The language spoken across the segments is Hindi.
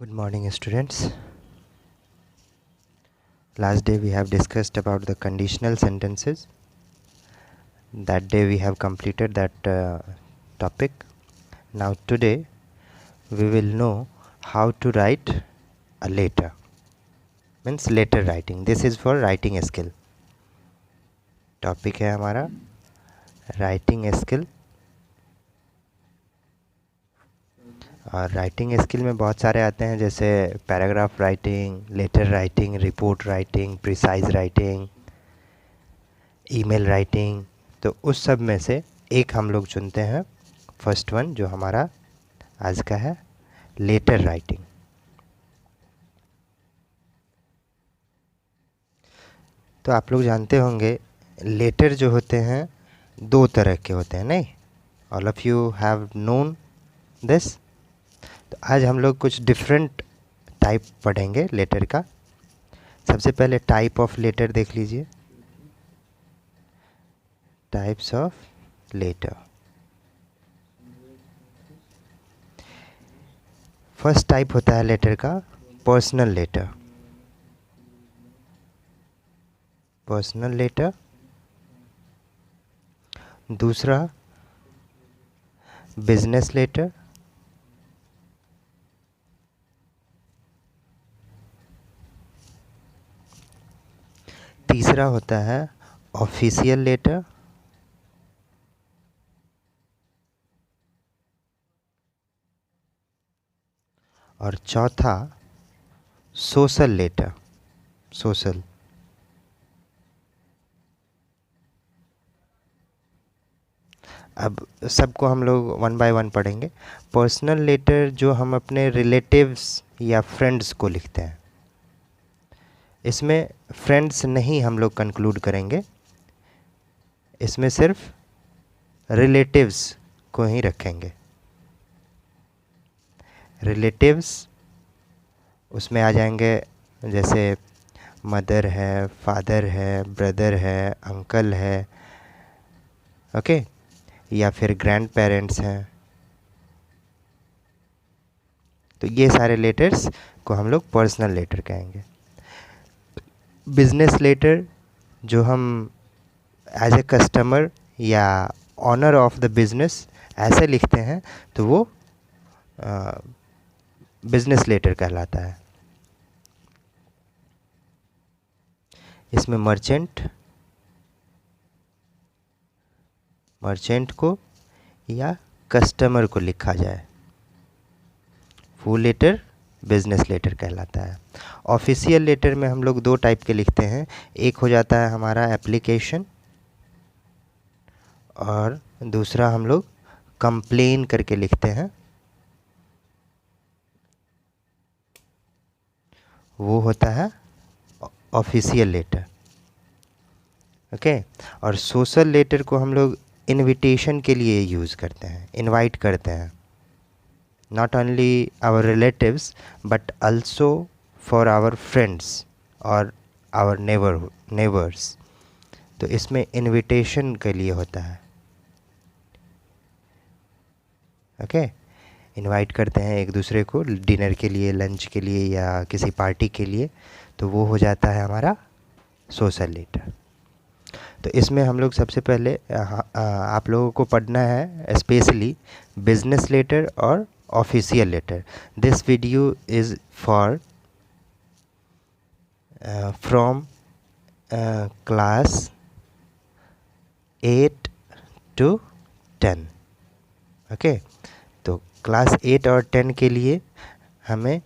Good morning, students. Last day we have discussed about the conditional sentences. That day we have completed that topic. Now today we will know how to write a letter. Means letter writing. This is for writing skill. Topic है हमारा writing skill. और राइटिंग स्किल में बहुत सारे आते हैं, जैसे paragraph writing, letter writing, report writing, precise writing, email writing. तो उस सब में से एक हम लोग चुनते हैं, फर्स्ट वन जो हमारा आज का है, लेटर राइटिंग। तो आप लोग जानते होंगे लेटर जो होते हैं दो तरह के होते हैं, नहीं? All of you have known this. तो आज हम लोग कुछ डिफरेंट टाइप पढ़ेंगे लेटर का। सबसे पहले टाइप ऑफ लेटर देख लीजिए, types of letter. First type होता है लेटर का पर्सनल लेटर। Personal letter. दूसरा बिजनेस लेटर। तीसरा होता है ऑफिशियल लेटर। और चौथा सोशल लेटर। सोशल। अब सबको हम लोग वन बाय वन पढ़ेंगे। पर्सनल लेटर जो हम अपने रिलेटिव्स या फ्रेंड्स को लिखते हैं, इसमें फ्रेंड्स नहीं हम लोग कंक्लूड करेंगे, इसमें सिर्फ रिलेटिव्स को ही रखेंगे। रिलेटिव्स उसमें आ जाएंगे, जैसे मदर है, फादर है, ब्रदर है, अंकल है, ओके, या फिर ग्रैंड पेरेंट्स हैं। तो ये सारे लेटर्स को हम लोग पर्सनल लेटर कहेंगे। बिजनेस लेटर जो हम एज ए कस्टमर या ऑनर ऑफ द बिजनेस ऐसे लिखते हैं, तो वो बिजनेस लेटर कहलाता है। इसमें मर्चेंट को या कस्टमर को लिखा जाए, वो लेटर बिजनेस लेटर कहलाता है। ऑफिशियल लेटर में हम लोग दो टाइप के लिखते हैं। एक हो जाता है हमारा एप्लीकेशन, और दूसरा हम लोग कंप्लेन करके लिखते हैं, वो होता है ऑफिशियल लेटर, ओके। और सोशल लेटर को हम लोग इनविटेशन के लिए यूज़ करते हैं, इनवाइट करते हैं, not only our relatives but also for our friends or our neighbors। तो इसमें इनविटेशन के लिए होता है, ओके। इनवाइट करते हैं एक दूसरे को डिनर के लिए, लंच के लिए या किसी पार्टी के लिए, तो वो हो जाता है हमारा सोशल लेटर। तो इसमें हम लोग सबसे पहले आप लोगों को पढ़ना है स्पेशली बिजनेस लेटर और official letter. This video is for from class 8 to 10, okay. तो क्लास 8 और 10 के लिए हमें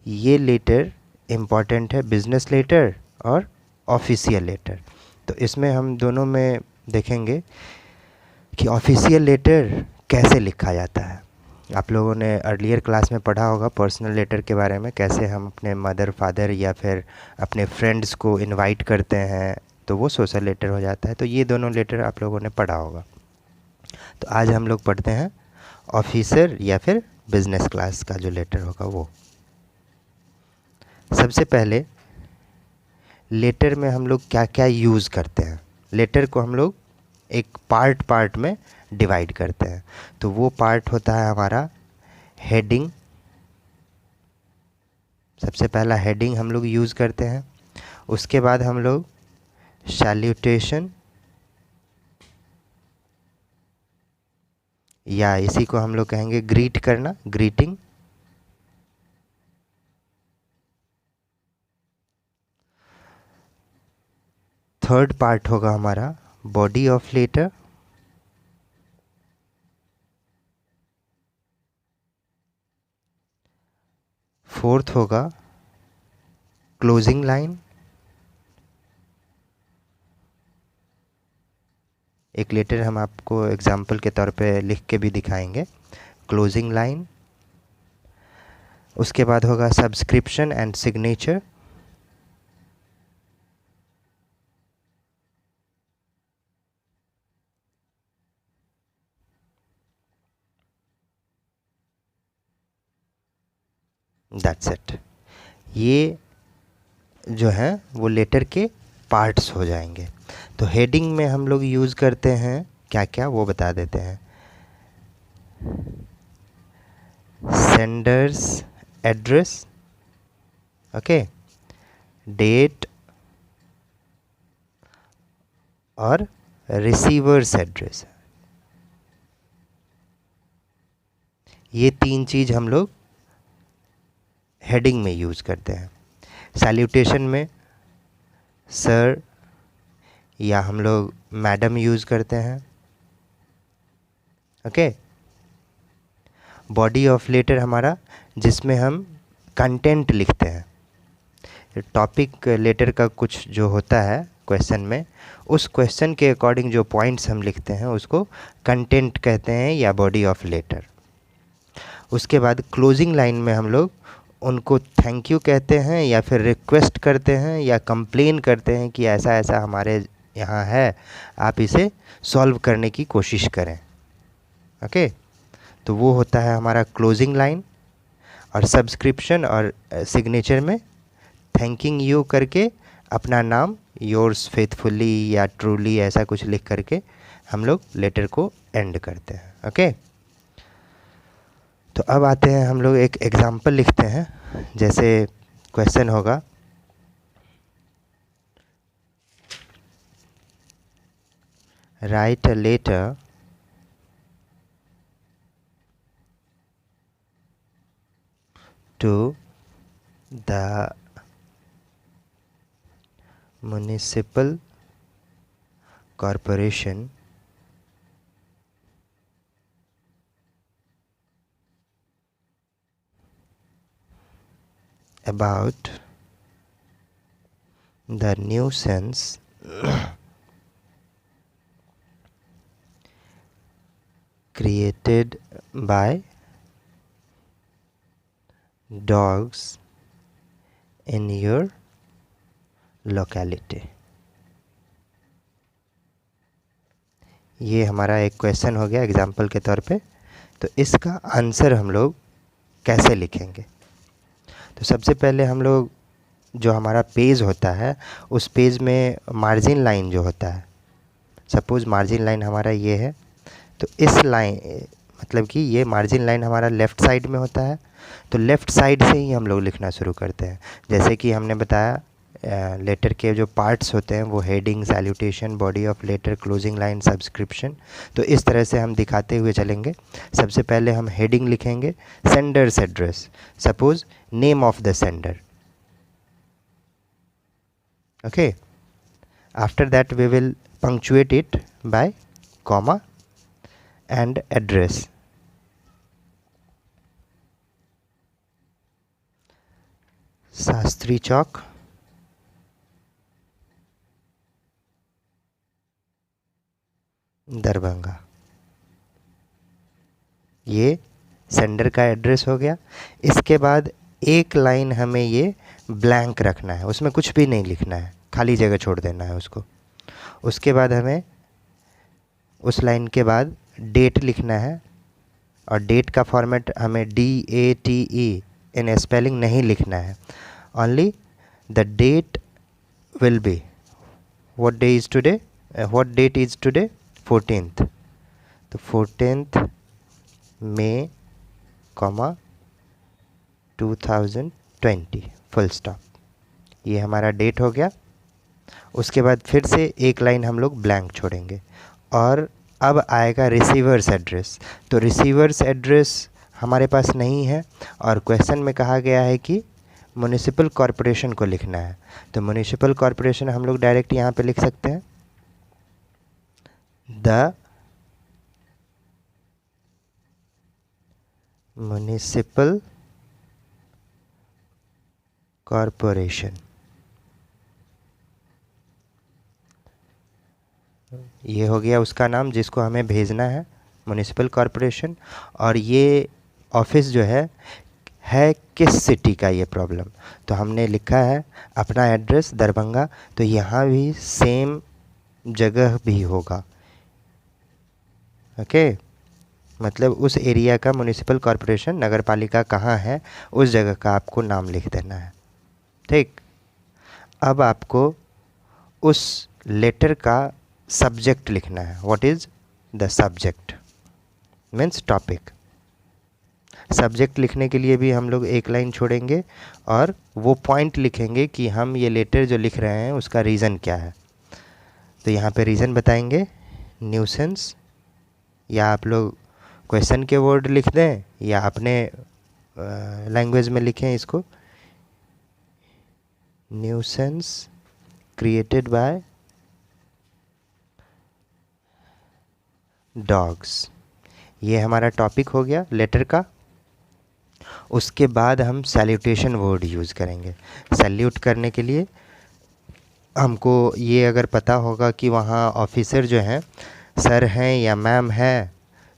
ये लेटर इम्पॉर्टेंट है, बिजनेस लेटर और ऑफिशियल लेटर। तो इसमें हम दोनों में देखेंगे कि ऑफिशियल लेटर कैसे लिखा जाता है। आप लोगों ने अर्लियर क्लास में पढ़ा होगा पर्सनल लेटर के बारे में, कैसे हम अपने मदर, फादर या फिर अपने फ्रेंड्स को इनवाइट करते हैं, तो वो सोशल लेटर हो जाता है। तो ये दोनों लेटर आप लोगों ने पढ़ा होगा। तो आज हम लोग पढ़ते हैं ऑफिसर या फिर बिजनेस क्लास का जो लेटर होगा वो। सबसे पहले लेटर में हम लोग क्या क्या यूज़ करते हैं। लेटर को हम लोग एक पार्ट में डिवाइड करते हैं। तो वो पार्ट होता है हमारा हेडिंग, सबसे पहला हेडिंग हम लोग यूज़ करते हैं, उसके बाद हम लोग सैल्यूटेशन या इसी को हम लोग कहेंगे ग्रीट करना, ग्रीटिंग। थर्ड पार्ट होगा हमारा बॉडी ऑफ लेटर। फोर्थ होगा क्लोजिंग लाइन। एक लेटर हम आपको एग्जाम्पल के तौर पे लिख के भी दिखाएंगे, क्लोजिंग लाइन। उसके बाद होगा subscription and signature. That's it. ये जो है वो लेटर के पार्ट्स हो जाएंगे। तो हेडिंग में हम लोग यूज़ करते हैं क्या क्या वो बता देते हैं। सेंडर्स एड्रेस, ओके, डेट और रिसीवर्स एड्रेस। ये तीन चीज़ हम लोग हेडिंग में यूज़ करते हैं। सैल्यूटेशन में सर या हम लोग मैडम यूज़ करते हैं, ओके। बॉडी ऑफ लेटर हमारा जिसमें हम कंटेंट लिखते हैं। टॉपिक लेटर का कुछ जो होता है क्वेश्चन में, उस क्वेश्चन के अकॉर्डिंग जो पॉइंट्स हम लिखते हैं उसको कंटेंट कहते हैं या बॉडी ऑफ लेटर। उसके बाद क्लोजिंग लाइन में हम लोग उनको थैंक यू कहते हैं या फिर रिक्वेस्ट करते हैं या कंप्लेन करते हैं कि ऐसा ऐसा हमारे यहाँ है, आप इसे सॉल्व करने की कोशिश करें, ओके। तो वो होता है हमारा क्लोजिंग लाइन। और सब्सक्रिप्शन और सिग्नेचर में थैंकिंग यू करके अपना नाम योर्स फेथफुली या ट्रूली ऐसा कुछ लिख करके हम लोग लेटर को एंड करते हैं, ओके। तो अब आते हैं हम लोग एक एग्जांपल लिखते हैं। जैसे क्वेश्चन होगा, write a letter to the municipal corporation about the nuisance created by dogs in your locality। ये हमारा एक क्वेश्चन हो गया एग्जाम्पल के तौर पे। तो इसका आंसर हम लोग कैसे लिखेंगे? तो सबसे पहले हम लोग जो हमारा पेज होता है उस पेज में मार्जिन लाइन जो होता है, सपोज़ मार्जिन लाइन हमारा ये है, तो इस लाइन मतलब कि ये मार्जिन लाइन हमारा लेफ़्ट साइड में होता है, तो लेफ़्ट साइड से ही हम लोग लिखना शुरू करते हैं। जैसे कि हमने बताया लेटर के जो पार्ट्स होते हैं वो heading, salutation, body of letter, closing line, subscription. तो इस तरह से हम दिखाते हुए चलेंगे। सबसे पहले हम हेडिंग लिखेंगे sender's address, suppose name of the sender, okay. After that we will punctuate it by comma and address। Shastri Chowk, Darbhanga. ये सेंडर का एड्रेस हो गया। इसके बाद एक लाइन हमें ये ब्लैंक रखना है, उसमें कुछ भी नहीं लिखना है, खाली जगह छोड़ देना है उसको। उसके बाद हमें उस लाइन के बाद डेट लिखना है, और डेट का फॉर्मेट हमें DATE इन स्पेलिंग नहीं लिखना है। Only the date will be what day is today, what date is today, 14th। तो 14th May, 2020। 20 full stop. ये हमारा डेट हो गया। उसके बाद फिर से एक लाइन हम लोग ब्लैंक छोड़ेंगे और अब आएगा रिसीवर्स एड्रेस। तो रिसीवर्स एड्रेस हमारे पास नहीं है और क्वेश्चन में कहा गया है कि म्युनिसिपल कॉरपोरेशन को लिखना है। तो म्युनिसिपल कॉरपोरेशन हम लोग डायरेक्ट यहाँ पे लिख सकते हैं, द म्युनिसिपल कॉरपोरेशन। ये हो गया उसका नाम जिसको हमें भेजना है, म्युनिसिपल कॉरपोरेशन। और ये ऑफिस जो है किस सिटी का ये प्रॉब्लम, तो हमने लिखा है अपना एड्रेस दरभंगा, तो यहाँ भी सेम जगह भी होगा। ओके, मतलब उस एरिया का म्युनिसिपल कॉरपोरेशन नगर पालिका कहाँ है उस जगह का आपको नाम लिख देना है। ठीक, अब आपको उस लेटर का सब्जेक्ट लिखना है। What is the subject, means topic. Subject लिखने के लिए भी हम लोग एक लाइन छोड़ेंगे और वो पॉइंट लिखेंगे कि हम ये लेटर जो लिख रहे हैं उसका रीज़न क्या है। तो यहाँ पे रीज़न बताएंगे न्यूसेंस, या आप लोग क्वेश्चन के वर्ड लिख दें या अपने लैंग्वेज में लिखें इसको, न्यूसेंस क्रिएटेड बाय डॉग्स। ये हमारा टॉपिक हो गया लेटर का। उसके बाद हम सैल्यूटेशन वर्ड यूज़ करेंगे। सैल्यूट करने के लिए हमको ये अगर पता होगा कि वहाँ ऑफिसर जो हैं सर हैं या मैम है,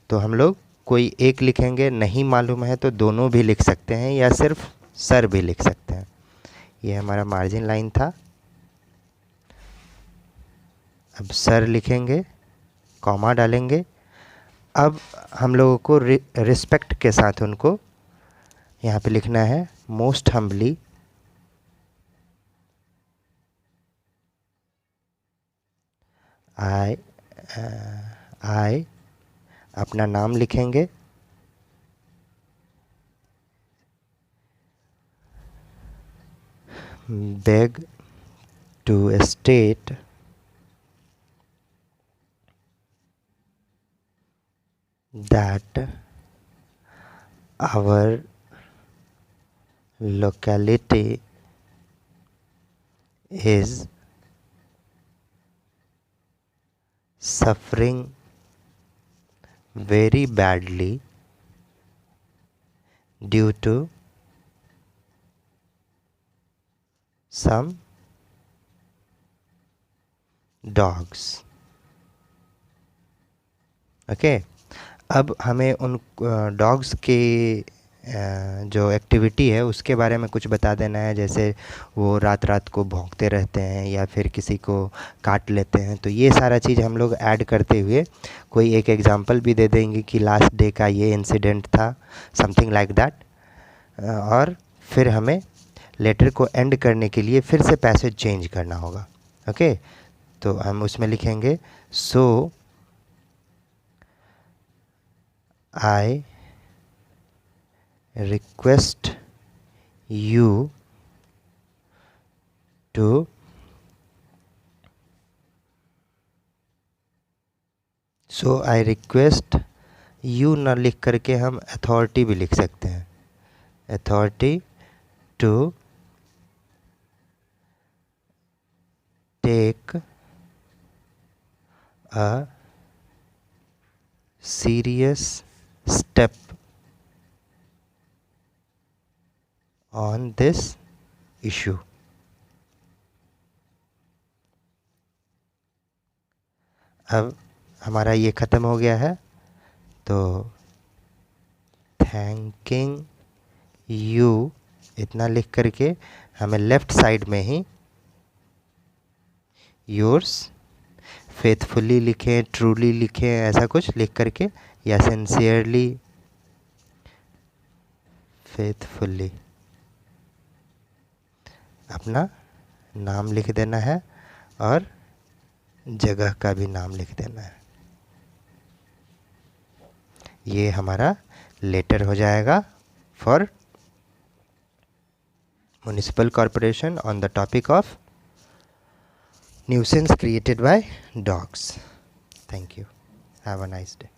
तो हम लोग कोई एक लिखेंगे। नहीं मालूम है तो दोनों भी लिख सकते हैं या सिर्फ सर भी लिख सकते हैं। ये हमारा मार्जिन लाइन था। अब सर लिखेंगे, कॉमा डालेंगे। अब हम लोगों को रिस्पेक्ट के साथ उनको यहाँ पे लिखना है मोस्ट हम्बली आई अपना नाम लिखेंगे, beg to state that our locality is suffering very badly due to some dogs. Okay, अब हमें उन डॉग्स के जो एक्टिविटी है उसके बारे में कुछ बता देना है। जैसे वो रात रात को भौंकते रहते हैं या फिर किसी को काट लेते हैं। तो ये सारा चीज़ हम लोग ऐड करते हुए कोई एक एग्जांपल भी दे देंगे कि लास्ट डे का ये इंसिडेंट था, समथिंग लाइक दैट। और फिर हमें लेटर को एंड करने के लिए फिर से पैसेज चेंज करना होगा। ओके, तो हम उसमें लिखेंगे सो I request you to I request you ना लिख करके हम अथॉरिटी भी लिख सकते हैं, authority to take a serious step on this issue. अब हमारा ये ख़त्म हो गया है। तो थैंकिंग यू इतना लिख करके हमें लेफ़्ट साइड में ही योर्स फेथफुली लिखें, ट्रूली लिखें, ऐसा कुछ लिख करके, या सिंसियरली फेथफुली अपना नाम लिख देना है और जगह का भी नाम लिख देना है। ये हमारा लेटर हो जाएगा for Municipal Corporation on the topic of nuisance created by dogs. Thank you. Have a nice day.